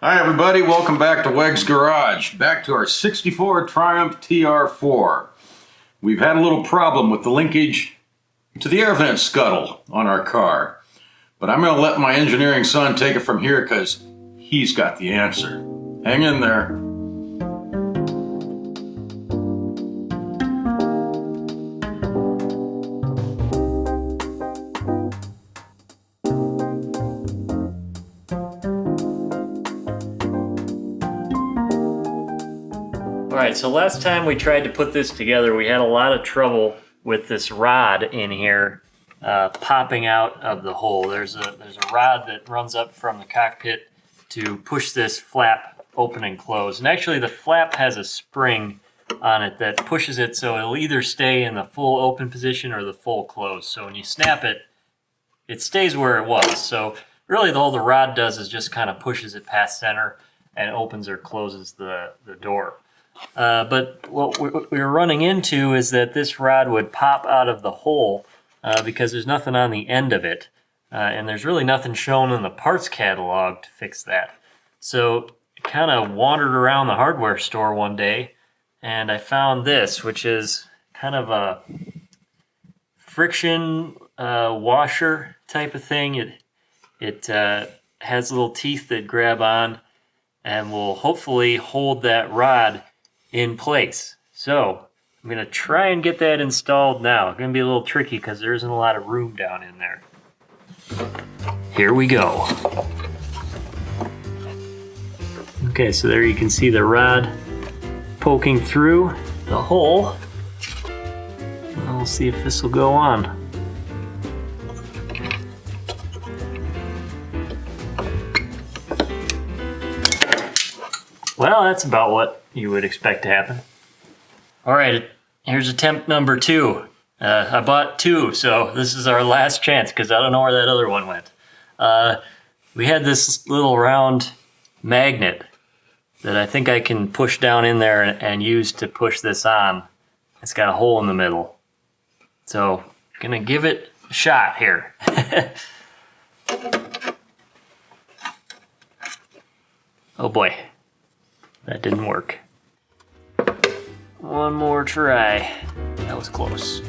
Hi everybody, welcome back to Wegs Garage. Back to our 64 Triumph TR4. We've had a little problem with the linkage to the air vent scuttle on our car. But I'm going to let my engineering son take it from here because he's got the answer. Hang in there. Alright, so last time we tried to put this together, we had a lot of trouble with this rod in here popping out of the hole. There's a rod that runs up from the cockpit to push this flap open and close. And actually the flap has a spring on it that pushes it so it'll either stay in the full open position or the full close. So when you snap it, it stays where it was. So really all the rod does is just kind of pushes it past center and opens or closes the door. But what we were running into is that this rod would pop out of the hole because there's nothing on the end of it. And there's really nothing shown in the parts catalog to fix that. So I kind of wandered around the hardware store one day and I found this, which is kind of a friction washer type of thing. It has little teeth that grab on and will hopefully hold that rod in place. So I'm going to try and get that installed now. It's going to be a little tricky because there isn't a lot of room down in there. Here we go. Okay, so there you can see the rod poking through the hole. And we'll see if this will go on. Well, that's about what you would expect to happen. All right, here's attempt number 2. I bought 2, so this is our last chance because I don't know where that other one went. We had this little round magnet that I think I can push down in there and use to push this on. It's got a hole in the middle. So I'm gonna give it a shot here. Oh boy. That didn't work. One more try. That was close.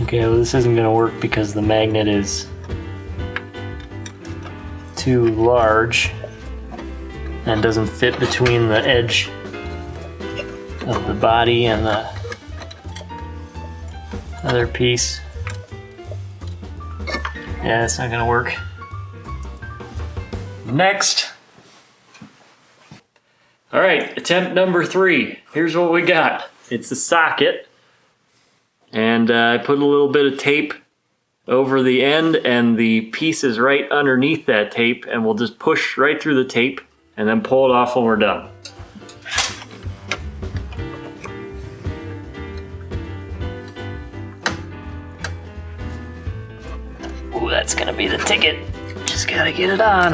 Okay, well this isn't gonna work because the magnet is too large and doesn't fit between the edge of the body and the other piece. Yeah, it's not gonna work. Next. All right, attempt number 3. Here's what we got. It's a socket, and I put a little bit of tape over the end, and the piece is right underneath that tape, and we'll just push right through the tape and then pull it off when we're done. Ooh, that's gonna be the ticket. Just gotta get it on.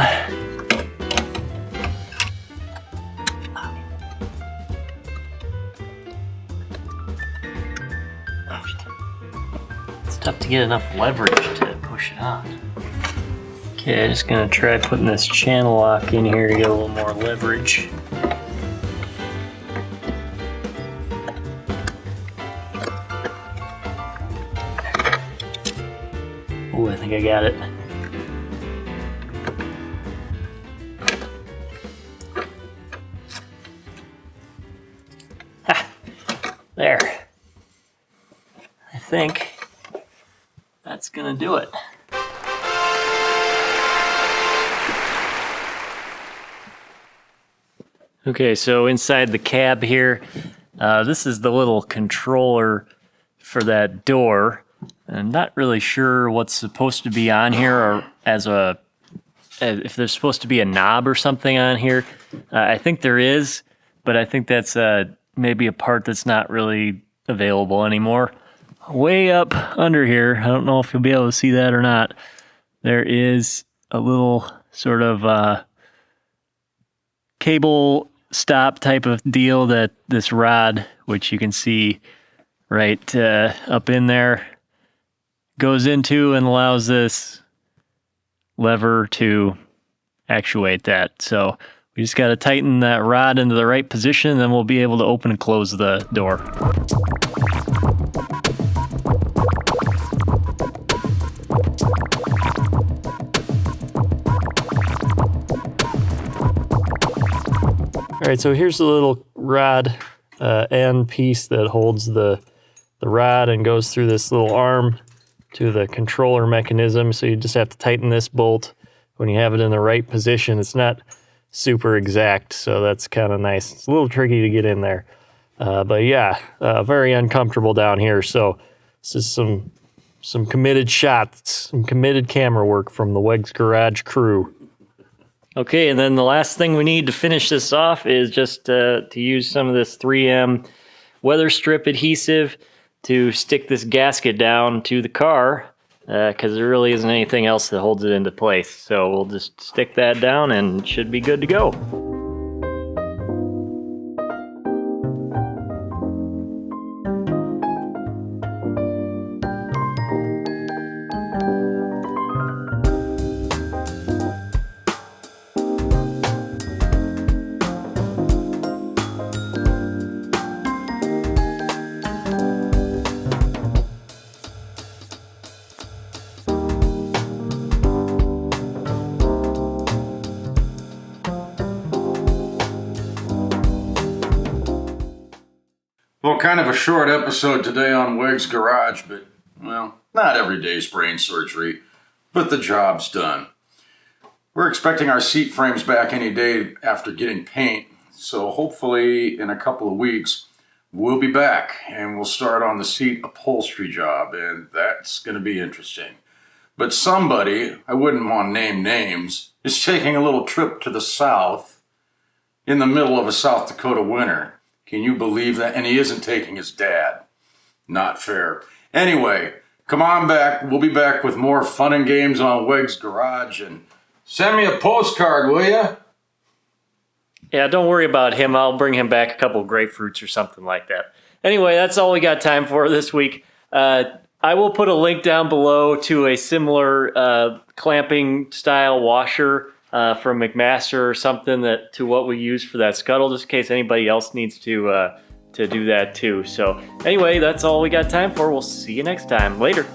It's tough to get enough leverage to push it on. Okay, I'm just gonna try putting this channel lock in here to get a little more leverage. Ooh, I think I got it. There. I think that's gonna do it. Okay, so inside the cab here, this is the little controller for that door. I'm not really sure what's supposed to be on here, or if there's supposed to be a knob or something on here. I think there is, but I think that's maybe a part that's not really available anymore. Way up under here, I don't know if you'll be able to see that or not, there is a little sort of cable stop type of deal that this rod, which you can see right up in there, goes into and allows this lever to actuate that. So we just got to tighten that rod into the right position, and then we'll be able to open and close the door. All right, so here's the little rod end piece that holds the rod and goes through this little arm to the controller mechanism. So you just have to tighten this bolt when you have it in the right position. It's not super exact, so that's kind of nice. It's a little tricky to get in there. But yeah, very uncomfortable down here. So this is some committed shots, some committed camera work from the Wegs Garage crew. Okay, and then the last thing we need to finish this off is just to use some of this 3M weather strip adhesive to stick this gasket down to the car, because there really isn't anything else that holds it into place. So we'll just stick that down and it should be good to go. Well, kind of a short episode today on Wegs Garage, but, well, not every day's brain surgery, but the job's done. We're expecting our seat frames back any day after getting paint, so hopefully in a couple of weeks, we'll be back and we'll start on the seat upholstery job, and that's going to be interesting. But somebody, I wouldn't want to name names, is taking a little trip to the south in the middle of a South Dakota winter. Can you believe that? And he isn't taking his dad. Not fair. Anyway, come on back. We'll be back with more fun and games on Wegs Garage. And send me a postcard, will ya? Yeah, don't worry about him. I'll bring him back a couple of grapefruits or something like that. Anyway, that's all we got time for this week. I will put a link down below to a similar clamping style washer from McMaster or something to what we use for that scuttle, just in case anybody else needs to do that too. So anyway, that's all we got time for. We'll see you next time. Later.